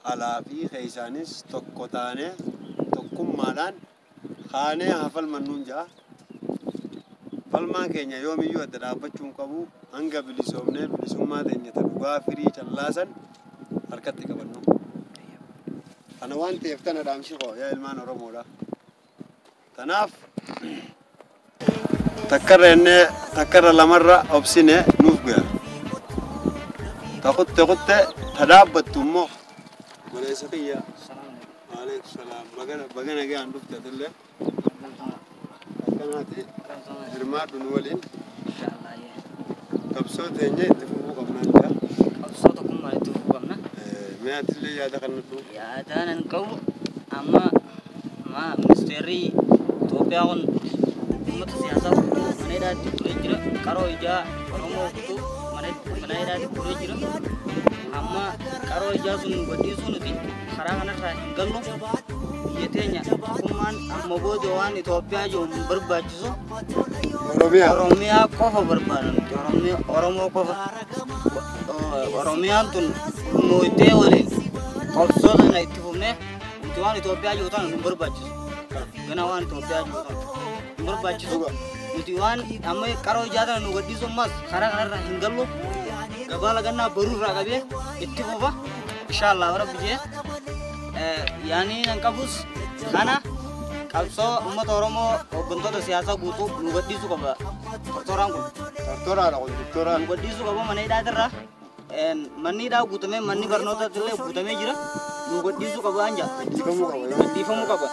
alaa fi keessanis tokko taane tokkummaadhaan kaanee hafal mannuun ja'a. Falmaan keenya yoomiyyuu adda dhaabbachuu hin qabu. Hanga bilisoomnee bilisummaa teenya dhugaa firii callaasan harkatti qabannu. Kana waan ta'eef tana dhaamsi koo yaa ilmaan Oromoodha. Tanaaf takkarra lamarra obsine nuuf ga'a. Taqutte tadhaabbattu immoo goleessa kiyya. Waalaikum salaam. Bagana ga'an dhufte atillee. Akkanaati hirmaadhu nu waliin. Qabsoo teenya itti fufuu qabnaa jira. Qabsoo tokkummaa itti fufuu qabna. Mee atillee yaada kannatu? Yaadaan hin qabu amma ministeerri Itoophiyaa kun uummata siyaasaa guutuu mana hidhaatti turee jira. Qaroo ijaa Oromoo guutuu mana hidhaatti turee jira. Amma qaroo ijaa sun gadhiisuu nuti karaa kanarraa hin gallu. Biyya teenya tokkummaan amma booda waan Itoophiyaa jiru hin barbaachisu. Oromiyaa qofa barbaadan Oromoo qofa. Oromiyaan tun mootee waliin qabsoo kana itti fufnee nuti waan Itoophiyaa jiru ta'an hin barbaachisu. Gana waan Itoophiyaa jiru ta'an hin barbaachisu. Nuti waan amma qaroo ijaa tana nu gadhiisu ammas karaa kanarraa hin gallu. Gabaa lagannaa baruu irraa qabee itti fufa. Inshaallah rabbi jee. Yaani nan qabus kana qabsoo uummata Oromoo hooggantoota siyaasaa guutuu nu gadhiisuu qaba. Tortoraan kun. Tortoraadha kun tortoraan. Nu gadhiisuu qaba mana hidhaatirraa. Manni hidhaa guutamee manni barnootaatti illee guutamee jira. Nu gadhiisuu qaba anja. Gadhiifamuu qaba.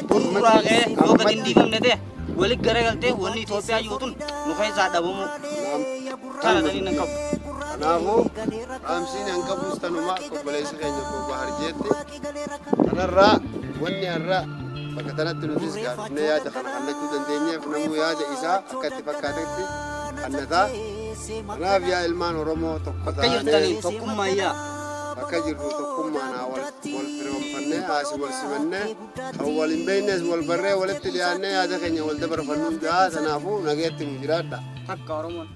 Burburaa kee yoo gadi hin diigamne ta'e walitti garagaltee wanni Itoophiyaa jiruun nu keessaa dhabamuu. Kana tanii nan qabu. Kanaafuu dhaamsiin an qabus tanuma obboleessa keenya Bahar jeetti. Kanarraa wanni har'a bakka tanatti nutis gaafnee yaada kana kennachuu dandeenyeef namuu yaada isaa akka itti fakkaatetti kennataa. Kanaaf yaa ilmaan Oromoo tokko taanee tokkummaayyaa bakka jirru tokkummaan wal firoomfannee haasi wal simannee kan wal hin beeknes wal barree walitti dhiyaannee yaada keenya wal dabarfannuun gahaa. Kanaafuu nageetti nu jiraadha. Takka Oromoon.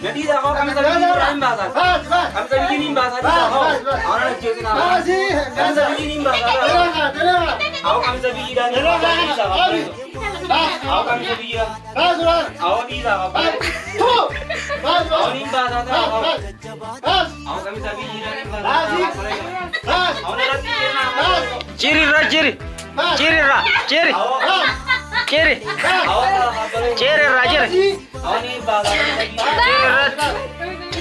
Jadi dah kau kami tadi Ibrahim bahasa. Kami tadi ini bahasa di kau. Orang jadi nama. Kami tadi ini bahasa. Aku kami tadi dan ini bahasa. Aku kami tadi ya. Aku di sana. Aku ini bahasa kau. Aku kami tadi dan ini bahasa. Aku nanti nama. Ciri. Ciri. Ciri. Aku ini bahasa.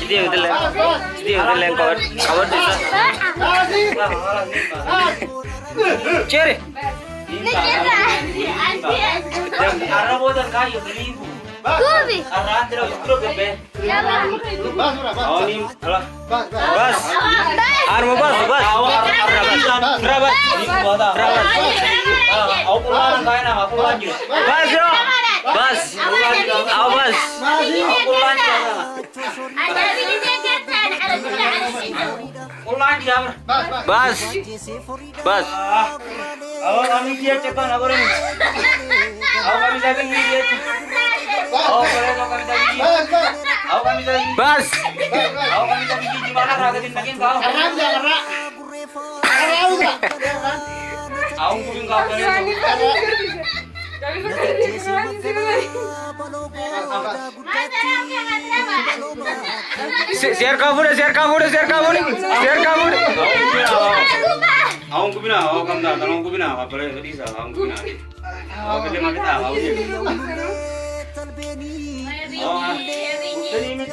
Dia betul yang kawat desa. Ciri. Arah bosan kayu beribu. Kubi. Arah terus bebe. Oh ini alah. Bas. Armo bas. Berapa? Aku pulang kaya nama aku lanjut. Bas yo. Bas. Awas. Aku pulang sana. Pulang jam. Bas. Awak kami dia cepat apa ini? Awak kami lagi dia. Awak boleh kami lagi. Awak kami lagi. Bas. Awak kami lagi di mana ragatin lagi kau? Awak kubing kau boleh. Share kamu nih. Awak kubing awak kamu dah. Awak kubing awak boleh jadi sah. Awak kubing. Awak kerja mana kita? Awak je. Oh, ini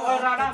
orang rada.